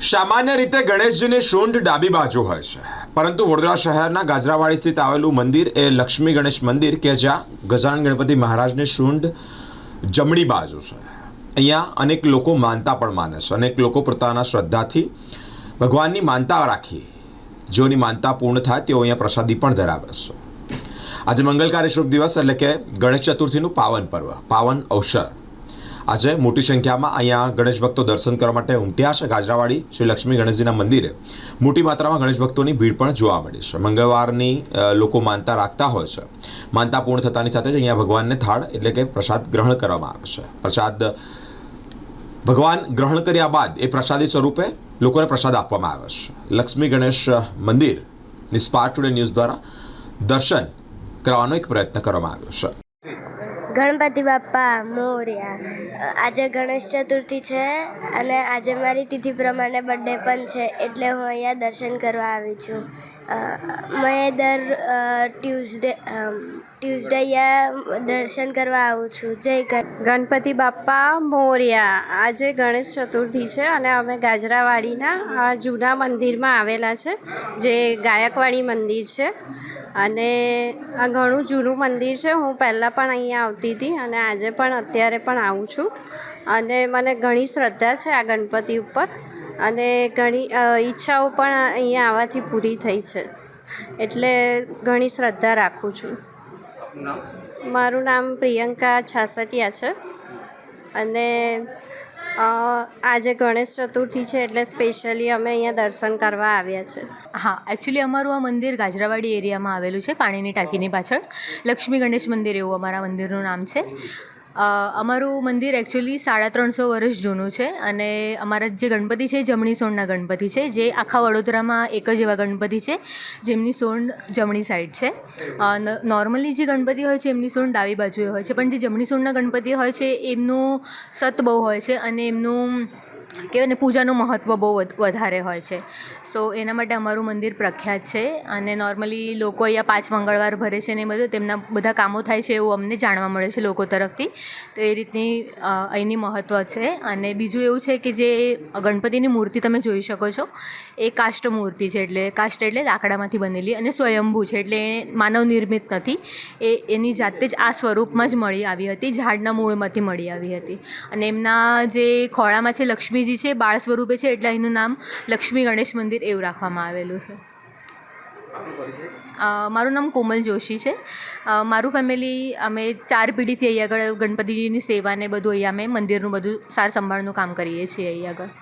સામાન્ય રીતે ગણેશજીની સૂંઢ ડાબી બાજુ હોય છે, પરંતુ વડોદરા શહેરના ગાજરાવાડી સ્થિત આવેલું મંદિર એ લક્ષ્મી ગણેશ મંદિર કે જ્યાં ગજાનન ગણપતિ મહારાજની સૂંઢ જમણી બાજુ છે. અહીંયા અનેક લોકો માનતા પણ માને છે. અનેક લોકો પોતાના શ્રદ્ધાથી ભગવાનની માનતા રાખી જેઓની માનતા પૂર્ણ થાય તેઓ અહીંયા પ્રસાદી પણ ધરાવે છે. આજે મંગલકારી શુભ દિવસ એટલે કે ગણેશ ચતુર્થીનું પાવન પર્વ, પાવન અવસર. આજે મોટી સંખ્યામાં અહીંયા ગણેશ ભક્તો દર્શન કરવા માટે ઉમટ્યા છે. ગાજરાવાડી શ્રી લક્ષ્મી ગણેશજીના મંદિરે મોટી માત્રામાં ગણેશ ભક્તોની ભીડ પણ જોવા મળી છે. મંગળવારની લોકો માનતા રાખતા હોય છે. માનતા પૂર્ણ થતાની સાથે જ અહીંયા ભગવાનને થાળ એટલે કે પ્રસાદ ગ્રહણ કરવામાં આવે છે. પ્રસાદ ભગવાન ગ્રહણ કર્યા બાદ એ પ્રસાદી સ્વરૂપે લોકોને પ્રસાદ આપવામાં આવે છે. લક્ષ્મી ગણેશ મંદિર સ્પાર્ક ટુડે ન્યૂઝ દ્વારા દર્શન કરવાનો એક પ્રયત્ન કરવામાં આવ્યો છે. ગણપતિ બાપ્પા મોર્યા. આજે ગણેશ ચતુર્થી છે અને આજે મારી તિથિ પ્રમાણે બર્થડે પણ છે, એટલે હું અહીંયા દર્શન કરવા આવી છું. મેં દર ટ્યુઝડે અહીંયા દર્શન કરવા આવું છું. જય ગણપતિ બાપ્પા મોર્યા. આજે ગણેશ ચતુર્થી છે અને અમે ગાજરાવાડીના જૂના મંદિરમાં આવેલા છે, જે ગાયકવાડી મંદિર છે. અને આ ઘણું જૂનું મંદિર છે. હું પહેલાં પણ અહીંયા આવતી હતી અને આજે પણ અત્યારે પણ આવું છું. અને મને ઘણી શ્રદ્ધા છે આ ગણપતિ ઉપર અને ઘણી ઈચ્છાઓ પણ અહીંયા આવવાથી પૂરી થઈ છે, એટલે ઘણી શ્રદ્ધા રાખું છું. મારું નામ પ્રિયંકા છાસટિયા છે અને આજે ગણેશ ચતુર્થી છે એટલે સ્પેશિયલી અમે અહીંયા દર્શન કરવા આવ્યા છે. હા, એકચ્યુઅલી અમારું આ મંદિર ગાજરાવાડી એરિયામાં આવેલું છે, પાણીની ટાંકીની પાછળ. લક્ષ્મી ગણેશ મંદિર એવું અમારા મંદિરનું નામ છે. અમારું મંદિર એકચ્યુઅલી 350 વર્ષ જૂનું છે અને અમારા જે ગણપતિ છે જમણી સોંડના ગણપતિ છે, જે આખા વડોદરામાં એક જ એવા ગણપતિ છે જેમની સોંડ જમણી સાઈડ છે. નોર્મલી જે ગણપતિ હોય છે એમની સોંડ ડાબી બાજુએ હોય છે, પણ જે જમણી સોંડના ગણપતિ હોય છે એમનું સત બહુ હોય છે અને એમનું કહેવાય ને પૂજાનું મહત્ત્વ બહુ વધારે હોય છે. સો એના માટે અમારું મંદિર પ્રખ્યાત છે અને નોર્મલી લોકો અહીંયા 5 મંગળવાર ભરે છે ને એ બધું તેમના બધા કામો થાય છે એવું અમને જાણવા મળે છે લોકો તરફથી. તો એ રીતની અહીંની મહત્ત્વ છે. અને બીજું એવું છે કે જે ગણપતિની મૂર્તિ તમે જોઈ શકો છો એ કાષ્ટ મૂર્તિ છે, એટલે કાષ્ટ એટલે લાકડામાંથી બનેલી અને સ્વયંભૂ છે, એટલે એ માનવ નિર્મિત નથી. એ એની જાતે જ આ સ્વરૂપમાં જ મળી આવી હતી, ઝાડના મૂળમાંથી મળી આવી હતી. અને એમના જે ખોળામાં છે લક્ષ્મીજી છે, બાળ સ્વરૂપે છે, એટલે એનું નામ લક્ષ્મી ગણેશ મંદિર એવું રાખવામાં આવેલું છે. મારું નામ કોમલ જોશી છે. મારું ફેમિલી અમે 4 પેઢીથી અહીંયા આગળ ગણપતિજીની સેવા ને બધું અહીંયા અમે મંદિરનું બધું સાર સંભાળનું કામ કરીએ છીએ અહીંયા આગળ.